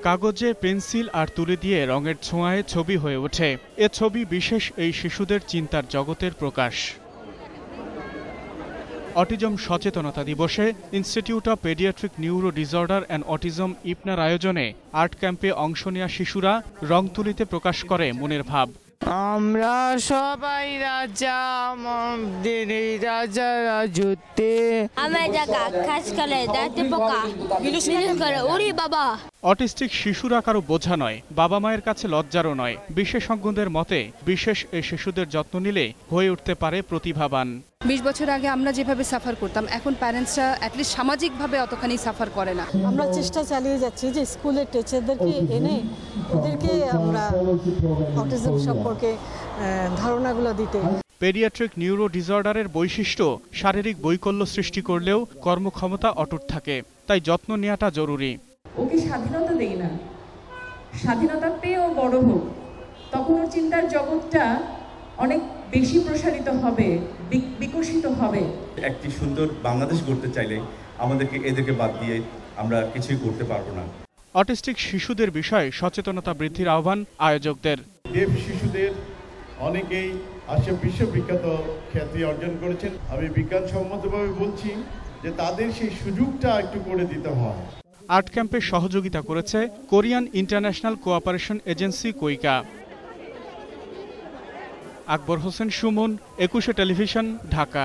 কাগজে পেন্সিল আর তুলি দিয়ে রঙের ছোঁয়ায় ছবি হয়ে ওঠে। এ ছবি বিশেষ এই শিশুদের চিন্তার জগতের প্রকাশ। অটিজম সচেতনতা দিবসে institute of paediatric neuro disorder and autism ইপনার আয়োজনে আর্ট ক্যাম্পে অংশ নেওয়া শিশুরা রং তুলিতে প্রকাশ করে মনের ভাব। আমরা সবাই রাজা, আমাদের এই রাজা রাজত্বে। আমার জায়গা খাস করে দাঁতে পোকা বিলুস করে ওরে বাবা। অটিস্টিক শিশুরা কারো বোঝা নয়, বাবা মায়ের কাছে লজ্জারও নয়। বিশেষজ্ঞদের মতে বিশেষ এই শিশুদের যত্ন নিলে হয়ে উঠতে পারে প্রতিভাবান। 20 বছর আগে আমরা যেভাবে সাফার করতাম, এখন প্যারেন্টসরা অ্যাটলিস্ট সামাজিকভাবে অতখানি সাফার করে না। আমরা চেষ্টা চালিয়ে যাচ্ছি যে স্কুলের টিচারদেরকে এনে ওদেরকে আমরা অটিজম সম্পর্কে ধারণাগুলো দিতে। পেডিয়াট্রিক নিউরো ডিসঅর্ডারের বৈশিষ্ট্য শারীরিক বৈকল্য সৃষ্টি করলেও কর্মক্ষমতা অটুট থাকে, তাই যত্ন নেওয়াটা জরুরি। ওকে স্বাধীনতা দেই না, স্বাধীনতা পেয়েও বড় হোক, তখন ওর চিন্তার জগৎটা অনেক বেশি প্রসারিত হবে, বিকশিত হবে। একটি সুন্দর বাংলাদেশ গড়তে চাইলে আমাদেরকে এদেরকে বাদ দিয়ে আমরা কিছুই করতে পারবো না। অটিস্টিক শিশুদের বিষয়ে সচেতনতা বৃদ্ধির আহ্বান আয়োজকদের। ডেফ শিশুদের অনেকেই আজকে বিশ্ববিখ্যাত খ্যাতি অর্জন করেছেন। আমি বিজ্ঞানসম্মতভাবে বলছি যে তাদের সেই সুযোগটা একটু করে দিতে হয়। আর্ট ক্যাম্পে সহযোগিতা করেছে Korean international cooperation agency KOICA. Akbar Hossain Sumon, 21 television, Dhaka.